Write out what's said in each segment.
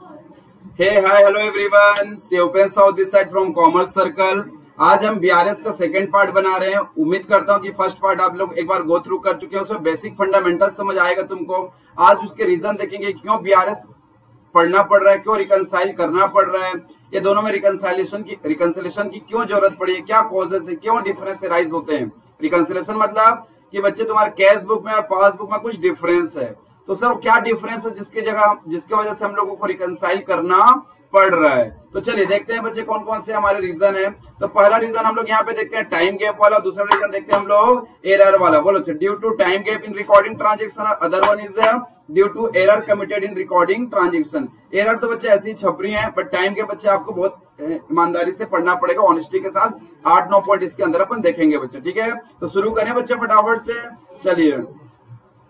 Hey, hi, hello everyone. से open south this side from commerce circle. आज हम BRS का सेकंड पार्ट बना रहे हैं। उम्मीद करता हूं कि फर्स्ट पार्ट आप लोग एक बार गो थ्रू कर चुके हैं, उसमें बेसिक फंडामेंटल समझ आएगा तुमको। आज उसके रीजन देखेंगे क्यों बीआरएस पढ़ना पड़ रहा है, क्यों रिकंसाइल करना पड़ रहा है, ये दोनों में रिकंसिलेशन की क्यों जरूरत पड़ी है, क्या कॉजेस है, क्यों डिफरेंस राइज होते हैं। रिकंसिलेशन मतलब कि बच्चे तुम्हारे कैश बुक में और पासबुक में कुछ डिफरेंस है, तो सर क्या डिफरेंस है जिसके वजह से हम लोगों को रिकंसाइल करना पड़ रहा है। तो चलिए देखते हैं बच्चे कौन कौन से हमारे रीजन है। तो पहला रीजन हम लोग यहाँ पे देखते हैं टाइम गैप वाला, दूसरा रीजन देखते हैं हम लोग एरर वाला। बोलो due to time gap in recording transaction, other one is due to error committed in recording transaction. Error तो बच्चे ऐसी छपरी है, बट टाइम के बच्चे आपको बहुत ईमानदारी से पढ़ना पड़ेगा, ऑनेस्टी के साथ। 8-9 पॉइंट इसके अंदर अपन देखेंगे बच्चे, ठीक है। तो शुरू करें बच्चे फटाफट से। चलिए,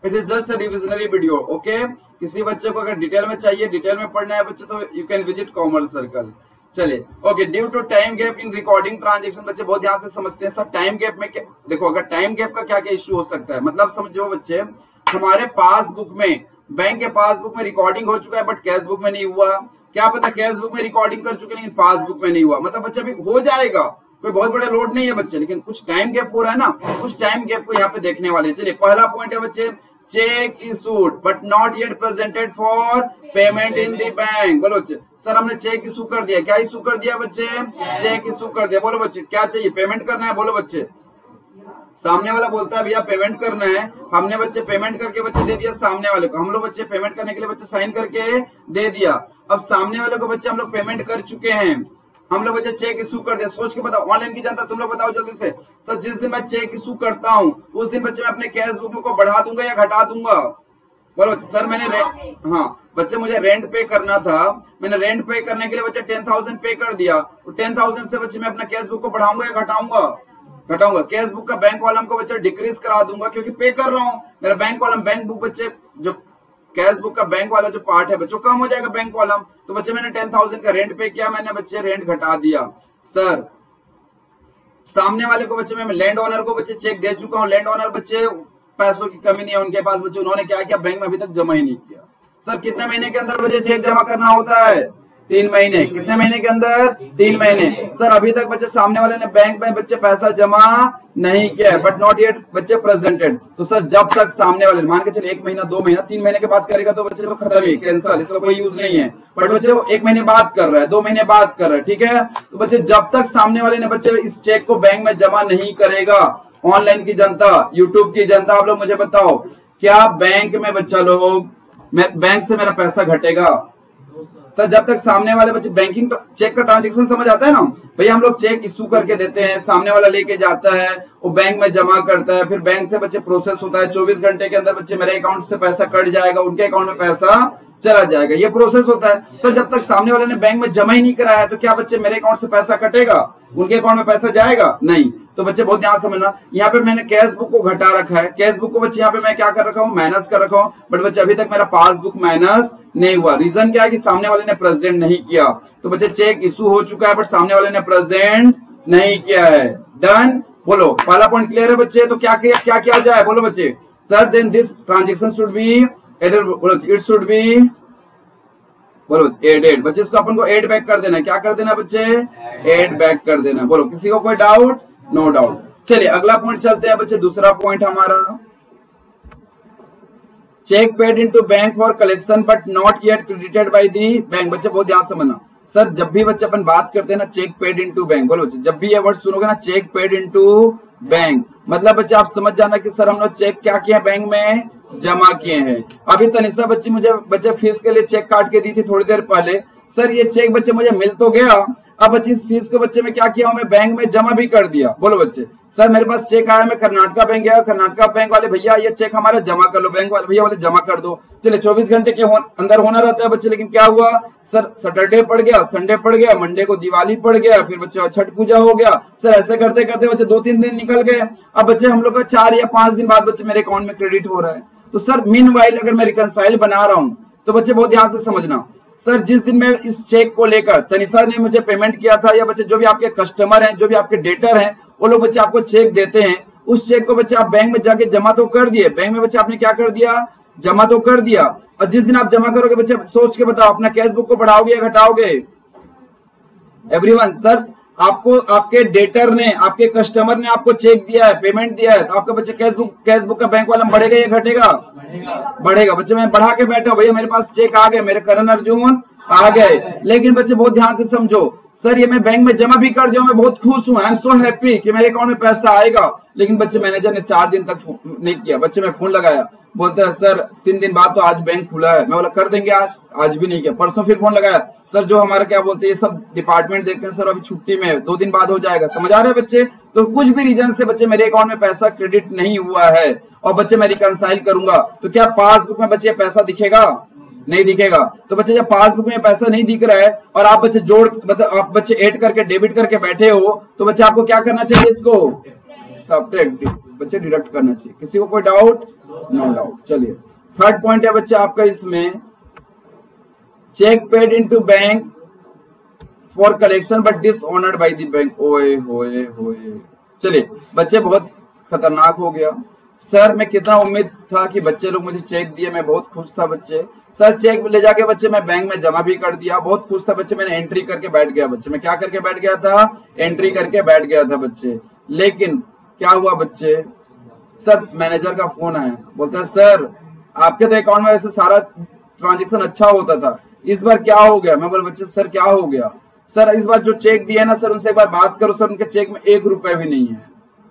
it is just revisionary video, okay. किसी बच्चे को अगर डिटेल में चाहिए, डिटेल में पढ़ना है बच्चे, तो you can visit commerce circle. चलिए, okay. Due to time gap in recording transaction, बच्चे बहुत ध्यान से समझते हैं। सब टाइम गैप में देखो, अगर टाइम गैप का क्या क्या इश्यू हो सकता है, मतलब समझो बच्चे, हमारे पासबुक में, बैंक के पासबुक में रिकॉर्डिंग हो चुका है, बट कैश बुक में नहीं हुआ। क्या पता कैश बुक में रिकॉर्डिंग कर चुके लेकिन पासबुक में नहीं हुआ, मतलब बच्चे अभी हो जाएगा, कोई बहुत बड़ा लोड नहीं है बच्चे, लेकिन कुछ टाइम गैप हो रहा है ना, उस टाइम गैप को यहाँ पे देखने वाले हैं। चलिए, पहला पॉइंट है बच्चे, check issued but not yet presented for payment in the bank. बोलो बच्चे, सर हमने चेक इशू कर दिया। क्या इशू कर दिया बच्चे? चेक इशू कर दिया। बोलो बच्चे, क्या चाहिए? पेमेंट करना है। बोलो बच्चे, सामने वाला बोलता है भैया पेमेंट करना है, हमने बच्चे पेमेंट करके बच्चे दे दिया सामने वाले को। हम लोग बच्चे पेमेंट करने के लिए बच्चे साइन करके दे दिया। अब सामने वाले को बच्चे हम लोग पेमेंट कर चुके हैं, हम लोग बच्चे चेक इशू कर दिया। सोच के बताओ, ऑनलाइन की जनता, तुम लोग बताओ जल्दी से। सर जिस दिन मैं चेक इशू करता हूँ उस दिन बच्चे मैं अपने कैश बुक को बढ़ा दूंगा या घटा दूंगा? बोलो सर, मैंने हाँ बच्चे, मुझे रेंट पे करना था, मैंने रेंट पे करने के लिए बच्चे 10,000 पे कर दिया, तो 10,000 से बच्चे मैं अपना कैश बुक को बढ़ाऊंगा या घटाऊंगा? घटाऊंगा। कैश बुक का बैंक कॉलम को बच्चे डिक्रीज करा दूंगा, क्योंकि पे कर रहा हूँ। मेरा बैंक कॉलम, बैंक बुक बच्चे, जो कैश बुक का बैंक वाला जो पार्ट है बच्चों, कम हो जाएगा बैंक कॉलम। तो बच्चे मैंने 10,000 का रेंट पे किया, मैंने बच्चे रेंट घटा दिया। सर सामने वाले को बच्चे, मैं लैंड ओनर को बच्चे चेक दे चुका हूँ। लैंड ओनर बच्चे पैसों की कमी नहीं है उनके पास बच्चे, उन्होंने क्या किया, बैंक में अभी तक जमा ही नहीं किया। सर कितने महीने के अंदर बच्चे चेक जमा करना होता है? 3 महीने। कितने महीने के अंदर? 3 महीने। सर अभी तक बच्चे सामने वाले ने बैंक में बच्चे पैसा जमा नहीं किया है, बट नॉट येट बच्चे प्रेजेंटेड। तो सर जब तक सामने वाले, मान के चलिए 1 महीना, 2 महीना, 3 महीने के बाद करेगा तो बच्चे तो खत्म ही, कैंसल, इसका कोई यूज नहीं है। बट बच्चे वो 1 महीने बाद कर रहा है, 2 महीने बाद कर रहा है, ठीक है। तो बच्चे जब तक सामने वाले ने बच्चे इस चेक को बैंक में जमा नहीं करेगा, ऑनलाइन की जनता, यूट्यूब की जनता, आप लोग मुझे बताओ, क्या बैंक में बच्चा लोग, बैंक से मेरा पैसा घटेगा? सर जब तक सामने वाले बच्चे, बैंकिंग चेक का ट्रांजेक्शन समझ आता है ना भैया, हम लोग चेक इशू करके देते हैं, सामने वाला लेके जाता है, वो बैंक में जमा करता है, फिर बैंक से बच्चे प्रोसेस होता है, 24 घंटे के अंदर बच्चे मेरे अकाउंट से पैसा कट जाएगा, उनके अकाउंट में पैसा चला जाएगा, ये प्रोसेस होता है। सर जब तक सामने वाले ने बैंक में जमा ही नहीं कराया है, तो क्या बच्चे मेरे अकाउंट से पैसा कटेगा, उनके अकाउंट में पैसा जाएगा? नहीं। तो बच्चे बहुत ध्यान समझना, यहाँ पे मैंने कैश बुक को घटा रखा है, कैश बुक को बच्चे यहाँ पे मैं क्या कर रखा हूँ, माइनस कर रखा हूँ, बट बच्चे अभी तक मेरा पासबुक माइनस नहीं हुआ। रीजन क्या है कि सामने वाले ने प्रेजेंट नहीं किया। तो बच्चे चेक इशू हो चुका है, बट सामने वाले ने प्रेजेंट नहीं किया है। डन। बोलो पहला पॉइंट क्लियर है बच्चे? तो क्या किया जाए? बोलो बच्चे, sir then this transaction should be it should be, बोलो एड बच्चे, इसको अपन को एड बैक कर देना। क्या कर देना बच्चे? एड बैक कर देना। बोलो किसी को कोई डाउट? No doubt. चलिए अगला पॉइंट चलते हैं बच्चे, दूसरा पॉइंट हमारा, cheque paid into bank for collection but not yet credited by the bank. बच्चे बहुत ध्यान समझना, सर जब भी बच्चे अपन बात करते हैं ना चेक पेड इनटू बैंक, बोलो बच्चे, जब भी ये वर्ड सुनोगे ना चेक पेड इनटू बैंक, मतलब बच्चे आप समझ जाना कि सर हम लोग चेक क्या किए, बैंक में जमा किए हैं। अभी तनिषा बच्ची मुझे बच्चे फीस के लिए चेक काट के दी थी थोड़ी देर पहले। सर ये चेक बच्चे मुझे मिल तो गया, अब बच्चे इस फीस को बच्चे में क्या किया, मैं बैंक में जमा भी कर दिया। बोलो बच्चे, सर मेरे पास चेक आया, मैं कर्नाटका बैंक गया, कर्नाटका बैंक वाले भैया ये चेक हमारा जमा कर लो, बैंक वाले भैया वाले जमा कर दो। चले 24 घंटे के अंदर होना रहता है बच्चे, लेकिन क्या हुआ, सर सैटरडे पड़ गया, संडे पड़ गया, मंडे को दिवाली पड़ गया, फिर बच्चे छठ पूजा हो गया। सर ऐसे करते करते बच्चे 2-3 दिन निकल गए। अब बच्चे हम लोग का 4 या 5 दिन बाद बच्चे मेरे अकाउंट में क्रेडिट हो रहा है। तो सर मीन वाइल अगर मैं रिकंसाइल बना रहा हूं, तो बच्चे बहुत ध्यान से समझना, सर जिस दिन मैं इस चेक को लेकर, तनिषा ने मुझे पेमेंट किया था, या बच्चे जो भी आपके कस्टमर हैं, जो भी आपके डेटर हैं, वो लोग बच्चे आपको चेक देते हैं, उस चेक को बच्चे आप बैंक में जाके जमा तो कर दिए, बैंक में बच्चे आपने क्या कर दिया, जमा तो कर दिया, और जिस दिन आप जमा करोगे बच्चे सोच के बताओ, अपना कैश बुक को बढ़ाओगे या घटाओगे? एवरीवन, सर आपको आपके डेटर ने, आपके कस्टमर ने आपको चेक दिया है, पेमेंट दिया है, तो आपका बच्चे कैश बुक का बैंक वाला बढ़ेगा या घटेगा? बढ़ेगा। बच्चे मैं बढ़ा के बैठा हूं, भैया मेरे पास चेक आ गए, मेरे करण अर्जुन आ गए, लेकिन बच्चे बहुत ध्यान से समझो, सर ये मैं बैंक में जमा भी कर दिया, मैं बहुत खुश हूं, आई एम सो हैप्पी कि मेरे अकाउंट में पैसा आएगा, लेकिन बच्चे मैनेजर ने 4 दिन तक नहीं किया। बच्चे मैं फोन लगाया, बोलते हैं सर 3 दिन बाद तो आज बैंक खुला है, मैं बोला कर देंगे आज भी नहीं किया। परसों फिर फोन लगाया, सर जो हमारा क्या बोलते हैं ये सब डिपार्टमेंट देखते हैं सर अभी छुट्टी में है, 2 दिन बाद हो जाएगा। समझ आ रहे हैं बच्चे? तो कुछ भी रीजन से बच्चे मेरे अकाउंट में पैसा क्रेडिट नहीं हुआ है और बच्चे मैं रिकंसाइल करूंगा, तो क्या पासबुक में बच्चे पैसा दिखेगा? नहीं दिखेगा। तो बच्चे जब पासबुक में पैसा नहीं दिख रहा है और आप बच्चे जोड़ मतलब आप बच्चे ऐड करके डेबिट करके बैठे हो, तो बच्चे आपको क्या करना चाहिए? इसको सब्ट्रैक्ट बच्चे डिडक्ट करना चाहिए। किसी को कोई डाउट? No doubt. चलिए थर्ड पॉइंट है बच्चे आपका इसमें, cheque paid into bank for collection but dishonoured by the bank. ओए होए होए, चलिए बच्चे बहुत खतरनाक हो गया। सर मैं कितना उम्मीद था कि बच्चे लोग मुझे चेक दिए, मैं बहुत खुश था बच्चे। सर चेक ले जाके बच्चे मैं बैंक में जमा भी कर दिया, बहुत खुश था बच्चे, मैंने एंट्री करके बैठ गया बच्चे। मैं क्या करके बैठ गया था? एंट्री करके बैठ गया था बच्चे। लेकिन क्या हुआ बच्चे? सर मैनेजर का फोन आया, बोलता है सर आपके तो अकाउंट में वैसे सारा ट्रांजेक्शन अच्छा होता था, इस बार क्या हो गया? मैं बोला बच्चे सर क्या हो गया? सर इस बार जो चेक दिए ना सर उनसे एक बार बात करो, सर उनके चेक में 1 रुपए भी नहीं है।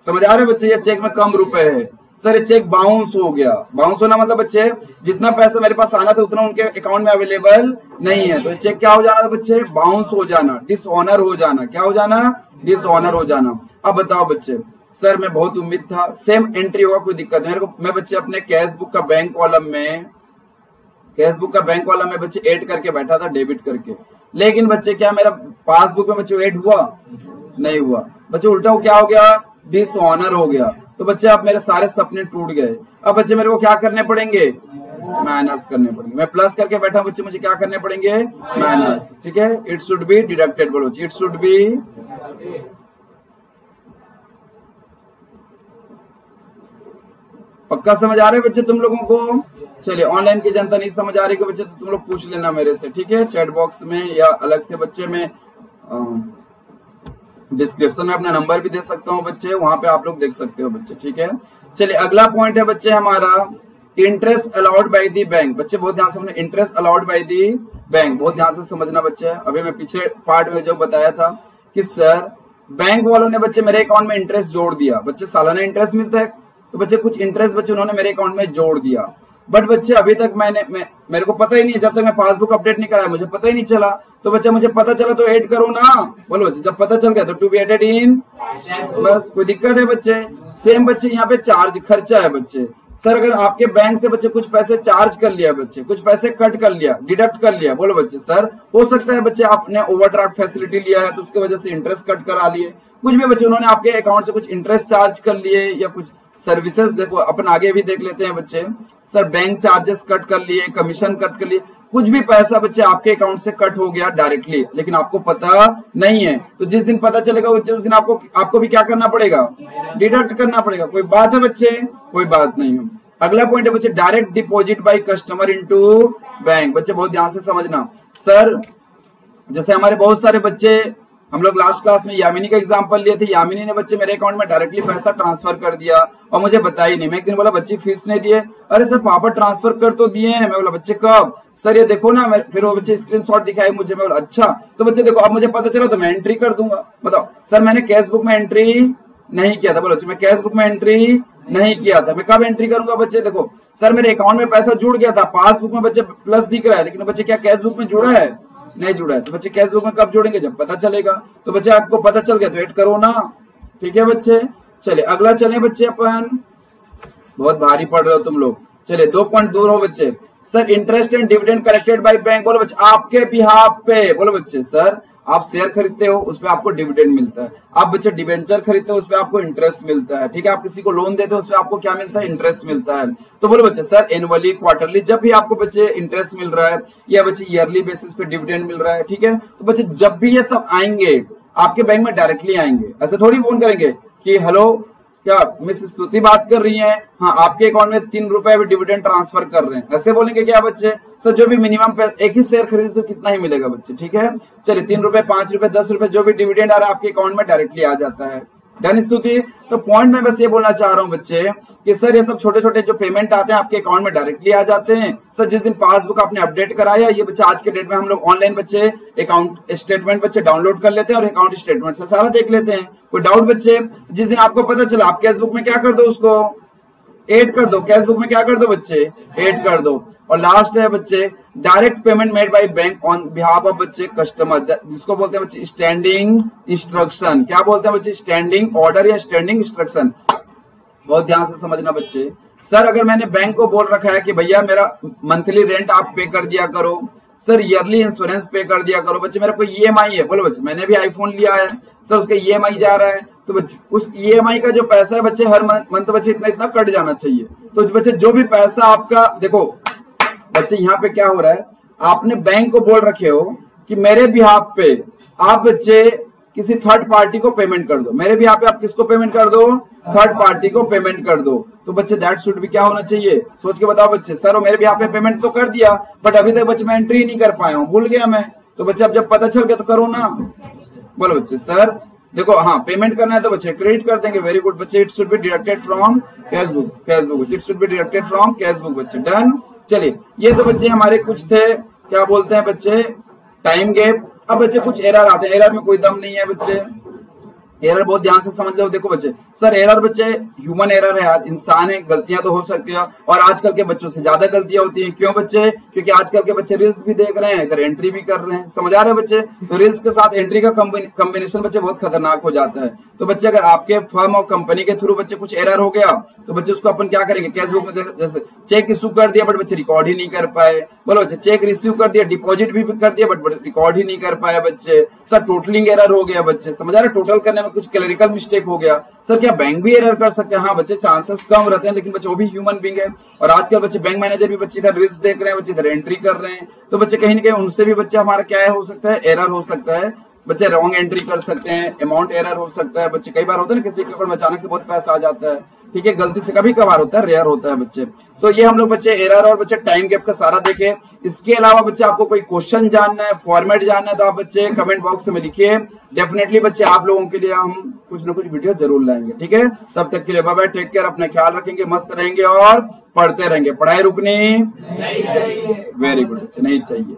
समझ आ रहे बच्चे? ये चेक में कम रुपए है सर, ये चेक बाउंस हो गया। बाउंस होना मतलब बच्चे जितना पैसा मेरे पास आना था उतना उनके अकाउंट में अवेलेबल नहीं है, तो चेक क्या हो जाना था बच्चे? बाउंस हो जाना, डिसऑनर हो जाना। क्या हो जाना? डिसऑनर हो जाना। अब बताओ बच्चे, सर मैं बहुत उम्मीद था सेम एंट्री होगा, कोई दिक्कत नहीं मेरे को। मैं बच्चे अपने कैश बुक का बैंक कॉलम में बच्चे ऐड करके बैठा था डेबिट करके, लेकिन बच्चे क्या मेरा पासबुक में बच्चे ऐड हुआ? नहीं हुआ बच्चे, उल्टा क्या हो गया? डिसऑनर हो गया। तो बच्चे अब मेरे सारे सपने टूट गए। अब बच्चे मेरे को क्या करने पड़ेंगे? माइनस करने पड़ेंगे। मैं प्लस करके बैठा बच्चे, मुझे क्या करने पड़ेंगे? माइनस। ठीक है, इट शुड बी डिडक्टेड। बोलो इट शुड बी। पक्का समझ आ रहे बच्चे तुम लोगों को? चलिए ऑनलाइन की जनता नहीं समझ आ रही बच्चे तो तुम लोग पूछ लेना मेरे से, ठीक है, चैट बॉक्स में या अलग से बच्चे में डिस्क्रिप्शन में अपना नंबर भी दे सकता हूँ बच्चे, वहां पे आप लोग देख सकते हो बच्चे। ठीक है, चलिए अगला पॉइंट है बच्चे हमारा interest allowed by the bank. बच्चे बहुत ध्यान से समझना, interest allowed by the bank बहुत ध्यान से समझना बच्चे। अभी मैं पीछे पार्ट में जो बताया था कि सर बैंक वालों ने बच्चे मेरे अकाउंट में इंटरेस्ट जोड़ दिया। बच्चे सालाना इंटरेस्ट मिलता है, तो बच्चे कुछ इंटरेस्ट बच्चे उन्होंने मेरे अकाउंट में जोड़ दिया, बट बच्चे अभी तक मेरे को पता ही नहीं, जब तक मैं पासबुक अपडेट नहीं कराया मुझे पता ही नहीं चला। तो बच्चे मुझे पता चला तो ऐड करो ना। बोलो बच्चे, जब पता चल गया तो टू बी एडेड इन, बस कोई दिक्कत है बच्चे? सेम बच्चे यहाँ पे चार्ज खर्चा है बच्चे। सर अगर आपके बैंक से बच्चे कुछ पैसे चार्ज कर लिया बच्चे, कुछ पैसे कट कर लिया, डिडक्ट कर लिया, बोलो बच्चे सर हो सकता है बच्चे आपने ओवरड्राफ्ट फैसिलिटी लिया है तो उसकी वजह से इंटरेस्ट कट करा लिए, कुछ भी बच्चे उन्होंने आपके अकाउंट से कुछ इंटरेस्ट चार्ज कर लिए या कुछ सर्विसेज, देखो अपन आगे भी देख लेते हैं बच्चे। सर बैंक चार्जेस कट कर लिए, कमीशन कट कर लिए, कुछ भी पैसा बच्चे आपके अकाउंट से कट हो गया डायरेक्टली, लेकिन आपको पता नहीं है। तो जिस दिन पता चलेगा बच्चे उस दिन आपको भी क्या करना पड़ेगा? डिडक्ट करना पड़ेगा। कोई बात है बच्चे? कोई बात नहीं है। अगला पॉइंट है बच्चे direct deposit by customer into bank. बच्चे बहुत ध्यान से समझना। सर जैसे हमारे बहुत सारे बच्चे, हम लोग लास्ट क्लास में यामिनी का एग्जांपल लिए थे, यामिनी ने बच्चे मेरे अकाउंट में डायरेक्टली पैसा ट्रांसफर कर दिया और मुझे बताया ही नहीं। मैं एक दिन बोला बच्ची फीस नहीं दिए, अरे सर पापा ट्रांसफर कर तो दिए हैं। मैं बोला बच्चे कब? सर ये देखो ना, फिर वो बच्चे स्क्रीनशॉट दिखाए मुझे। मैं बोला अच्छा, तो बच्चे देखो अब मुझे पता चला तो मैं एंट्री कर दूंगा। बताओ सर मैंने कैश बुक में एंट्री नहीं किया था। बोलो मैं कैश बुक में एंट्री नहीं किया था, मैं कब एंट्री करूंगा? बच्चे देखो सर मेरे अकाउंट में पैसा जुड़ गया था, पासबुक में बच्चे प्लस दिख रहा है, लेकिन बच्चे क्या कैश बुक में जुड़ा है? नहीं जुड़ा है। तो बच्चे कैश बुक में कब जोड़ेंगे? जब पता चलेगा। तो बच्चे आपको पता चल गया तो ऐड करो ना। ठीक है बच्चे, चलिए अगला चले बच्चे अपन। बहुत भारी पढ़ रहे हो तुम लोग। चलिए 2 पॉइंट दूर हो बच्चे। Sir interest and dividend collected by bank. बोलो बच्चे आपके बिहाफ पे। बोलो बच्चे सर आप शेयर खरीदते हो उस पर आपको डिविडेंड मिलता है, आप बच्चे डिवेंचर खरीदते हो उस पर आपको इंटरेस्ट मिलता है। ठीक है, आप किसी को लोन देते हो उस पर आपको क्या मिलता है? इंटरेस्ट मिलता है। तो बोलो बच्चे सर एनुअली, क्वार्टरली, जब भी आपको बच्चे इंटरेस्ट मिल रहा है या बच्चे ईयरली बेसिस पे डिविडेंड मिल रहा है, ठीक है, तो बच्चे जब भी ये सब आएंगे आपके बैंक में डायरेक्टली आएंगे। ऐसे थोड़ी फोन करेंगे कि हेलो क्या मिस स्तुति बात कर रही हैं? हाँ, आपके अकाउंट में 3 रुपए भी डिविडेंड ट्रांसफर कर रहे हैं, ऐसे बोलेंगे क्या बच्चे? सर जो भी मिनिमम एक ही शेयर खरीदे तो कितना ही मिलेगा बच्चे, ठीक है। चलिए 3 रुपए, 5 रुपए, 10 रुपए जो भी डिविडेंड आ रहा है आपके अकाउंट में डायरेक्टली आ जाता है। डन स्तुति। तो पॉइंट में बस ये बोलना चाह रहा हूं बच्चे कि सर ये सब छोटे छोटे जो पेमेंट आते हैं आपके अकाउंट में डायरेक्टली आ जाते हैं। सर जिस दिन पासबुक आपने अपडेट कराया, ये बच्चे आज के डेट में हम लोग ऑनलाइन बच्चे अकाउंट स्टेटमेंट बच्चे डाउनलोड कर लेते हैं और अकाउंट स्टेटमेंट से सारा देख लेते हैं। कोई डाउट बच्चे? जिस दिन आपको पता चला आप कैशबुक में क्या कर दो, उसको ऐड कर दो। कैशबुक में क्या कर दो बच्चे? ऐड कर दो। और लास्ट है बच्चे direct payment made by bank on behalf of बच्चे कस्टमर, जिसको बोलते हैं बच्चे स्टैंडिंग इंस्ट्रक्शन। क्या बोलते हैं बच्चे? स्टैंडिंग ऑर्डर या स्टैंडिंग इंस्ट्रक्शन। बहुत ध्यान से समझना बच्चे। सर अगर मैंने बैंक को बोल रखा है कि भैया मेरा मंथली रेंट आप पे कर दिया करो, सर ईयरली इंश्योरेंस पे कर दिया करो, बच्चे मेरा कोई ईएमआई है, बोलो बच्चे मैंने भी आईफोन लिया है, सर उसका ईएमआई जा रहा है, तो बच्चे उस ईएमआई का जो पैसा है बच्चे हर मंथ बच्चे इतना इतना कट जाना चाहिए। तो बच्चे जो भी पैसा आपका, देखो बच्चे यहाँ पे क्या हो रहा है, आपने बैंक को बोल रखे हो कि मेरे बिहाफ पे आप बच्चे किसी थर्ड पार्टी को पेमेंट कर दो। मेरे बिहाफ पे आप किसको पेमेंट कर दो? थर्ड पार्टी को पेमेंट कर दो। तो बच्चे दैट शुड भी क्या होना चाहिए? सोच के बताओ बच्चे। सर वो मेरे बिहाफ पे पेमेंट तो कर दिया बट अभी तक बच्चे मैं एंट्री नहीं कर पाया हूँ, भूल गया मैं। तो बच्चे अब जब पता चल गया तो करो ना। बोलो बच्चे। सर देखो हाँ पेमेंट करना है तो बच्चे क्रेडिट कर देंगे। वेरी गुड बच्चे। It should be deducted from cashbook. It should be deducted from cashbook बच्चे। डन। चलिए ये तो बच्चे हमारे कुछ थे, क्या बोलते हैं बच्चे, टाइम गैप। अब बच्चे कुछ एरर आते हैं, एरर में कोई दम नहीं है बच्चे। एरर बहुत ध्यान से समझ लो। देखो बच्चे, सर एरर बच्चे ह्यूमन एरर है यार, इंसान है, गलतियां तो हो सकती है और आजकल के बच्चों से ज्यादा गलतियां होती हैं। क्यों बच्चे? क्योंकि आजकल के बच्चे रील्स भी देख रहे हैं, इधर एंट्री भी कर रहे हैं। समझ आ रहे हैं बच्चे? तो रील्स के साथ एंट्री का कॉम्बिनेशन बच्चे बहुत खतरनाक हो जाता है। तो बच्चे अगर आपके फर्म और कंपनी के थ्रू बच्चे कुछ एरर हो गया तो बच्चे उसको अपन क्या करेंगे? कैशबुक में जैसे चेक इश्यू कर दिया बट बच्चे रिकॉर्ड ही नहीं कर पाए। बोलो बच्चे चेक रिसीव कर दिया, डिपॉजिट भी कर दिया बट रिकॉर्ड ही नहीं कर पाया बच्चे। सर टोटलिंग एरर हो गया बच्चे। समझ आ रहे? टोटल करने में कुछ क्लरिकल मिस्टेक हो गया। सर क्या बैंक भी एरर कर सकते हैं? हाँ बच्चे चांसेस कम रहते हैं लेकिन बच्चे वो भी ह्यूमन बीइंग है। और आजकल बच्चे बैंक मैनेजर भी बच्चे इधर रील्स देख रहे हैं, बच्चे इधर एंट्री कर रहे हैं। तो बच्चे कहीं ना कहीं उनसे भी बच्चे हमारा क्या है हो सकता है? एरर हो सकता है। बच्चे रॉन्ग एंट्री कर सकते हैं, अमाउंट एरर हो सकता है बच्चे। कई बार होता है ना किसी के अकाउंट में अचानक से बहुत पैसा आ जाता है, ठीक है, गलती से कभी कभार होता है, रेयर होता है बच्चे। तो ये हम लोग बच्चे एरर और बच्चे टाइम गैप का सारा देखे। इसके अलावा बच्चे आपको कोई क्वेश्चन जानना है, फॉर्मेट जानना है तो आप बच्चे कमेंट बॉक्स में लिखिए। डेफिनेटली बच्चे आप लोगों के लिए हम कुछ ना कुछ वीडियो जरूर लाएंगे, ठीक है। तब तक के लिए बाय बाय, टेक केयर, अपना ख्याल रखेंगे, मस्त रहेंगे और पढ़ते रहेंगे। पढ़ाई रुकनी नहीं चाहिए। वेरी गुड बच्चे, नहीं चाहिए।